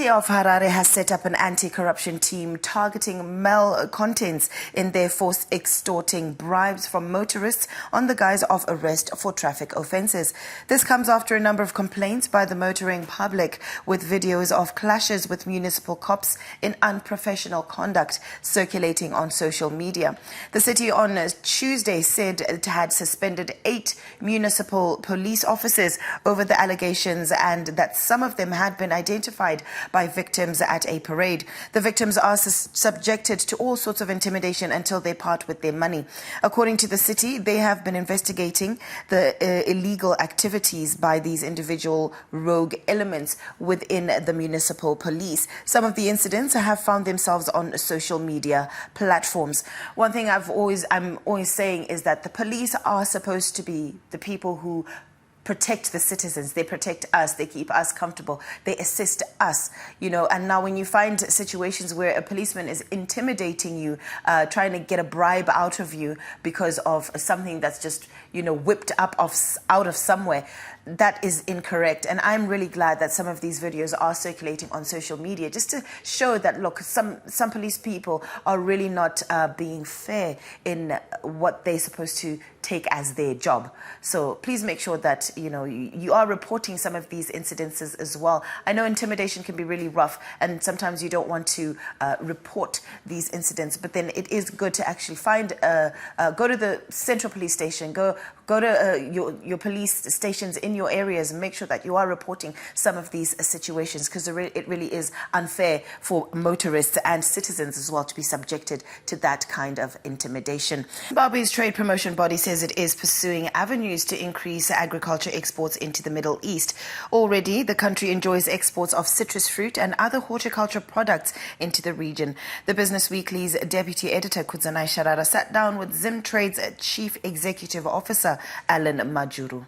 city of Harare has set up an anti-corruption team targeting malcontents in their force extorting bribes from motorists on the guise of arrest for traffic offences. This comes after a number of complaints by the motoring public with videos of clashes with municipal cops in unprofessional conduct circulating on social media. The city on Tuesday said it had suspended 8 municipal police officers over the allegations and that some of them had been identified by victims at a parade. The victims are subjected to all sorts of intimidation until they part with their money. According to the city, they have been investigating the illegal activities by these individual rogue elements within the municipal police. Some of the incidents have found themselves on social media platforms. One thing I'm always saying is that the police are supposed to be the people who protect the citizens. They protect us. They keep us comfortable. They assist us, and now when you find situations where a policeman is intimidating you, trying to get a bribe out of you because of something that's just, whipped up out of somewhere, that is incorrect. And I'm really glad that some of these videos are circulating on social media just to show that, look, some police people are really not being fair in what they're supposed to take as their job. So please make sure that, you are reporting some of these incidences as well. I know intimidation can be really rough and sometimes you don't want to report these incidents, but then it is good to actually go to the central police station, go to your police stations in your areas and make sure that you are reporting some of these situations, because it really is unfair for motorists and citizens as well to be subjected to that kind of intimidation. Zimbabwe's trade promotion body says it is pursuing avenues to increase agriculture exports into the Middle East. Already, the country enjoys exports of citrus fruit and other horticulture products into the region. The Business Weekly's deputy editor, Kudzanai Sharara, sat down with Zim Trade's chief executive officer, Alan Majuru.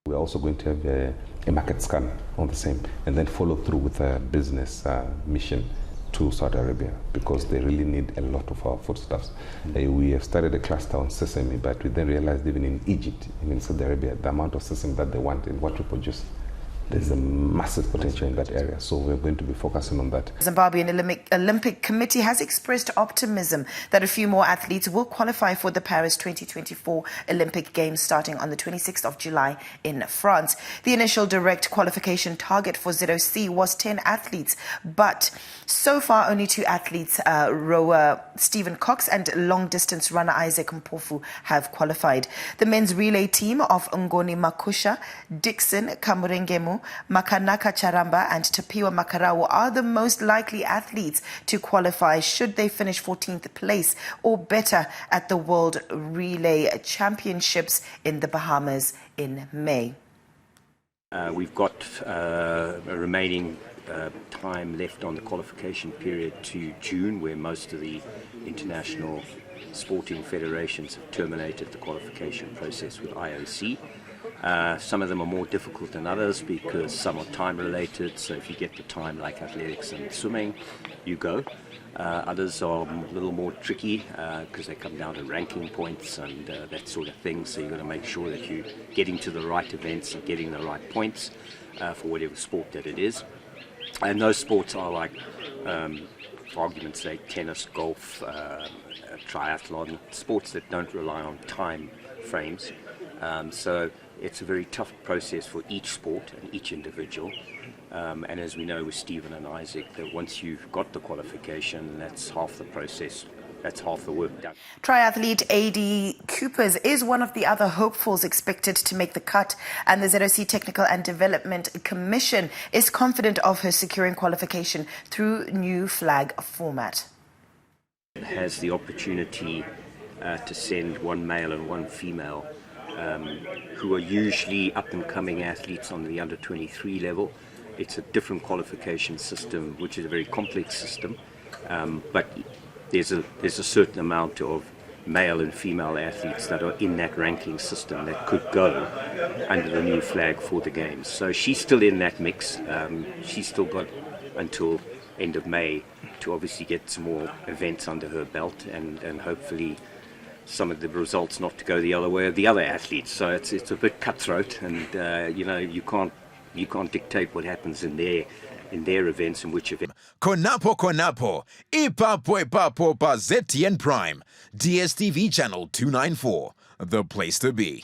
We're also going to have a market scan on the same and then follow through with a business mission to Saudi Arabia, because they really need a lot of our foodstuffs. We have started a cluster on sesame, but we then realized even in Egypt, even in Saudi Arabia, the amount of sesame that they want and what we produce, there's a massive potential in that area. So we're going to be focusing on that. Zimbabwean Olympic Committee has expressed optimism that a few more athletes will qualify for the Paris 2024 Olympic Games starting on the 26th of July in France. The initial direct qualification target for ZOC was 10 athletes, but so far only 2 athletes, rower Stephen Cox and long-distance runner Isaac Mpofu, have qualified. The men's relay team of Ngoni Makusha, Dixon Kamurengemu, Makanaka Charamba and Tapiwa Makarawa are the most likely athletes to qualify should they finish 14th place or better at the World Relay Championships in the Bahamas in May. We've got a remaining time left on the qualification period to June, where most of the international sporting federations have terminated the qualification process with IOC. Some of them are more difficult than others because some are time related, so if you get the time like athletics and swimming, you go. Others are a little more tricky because they come down to ranking points and that sort of thing, so you've got to make sure that you're getting to the right events and getting the right points for whatever sport that it is. And those sports are like, for argument's sake, tennis, golf, triathlon, sports that don't rely on time frames. So it's a very tough process for each sport and each individual. And as we know with Stephen and Isaac, that once you've got the qualification, that's half the process. That's half the work done. Triathlete A.D. Coopers is one of the other hopefuls expected to make the cut, and the ZOC Technical and Development Commission is confident of her securing qualification through new flag format. It has the opportunity to send one male and one female who are usually up-and-coming athletes on the under-23 level. It's a different qualification system, which is a very complex system, but there's a certain amount of male and female athletes that are in that ranking system that could go under the new flag for the Games. So she's still in that mix. She's still got until end of May to obviously get some more events under her belt and hopefully some of the results not to go the other way of the other athletes. So it's a bit cutthroat, and you can't You can't dictate what happens in their events and which event. Konapo, Ipapo pa ZTN Prime, DSTV channel 294, the place to be.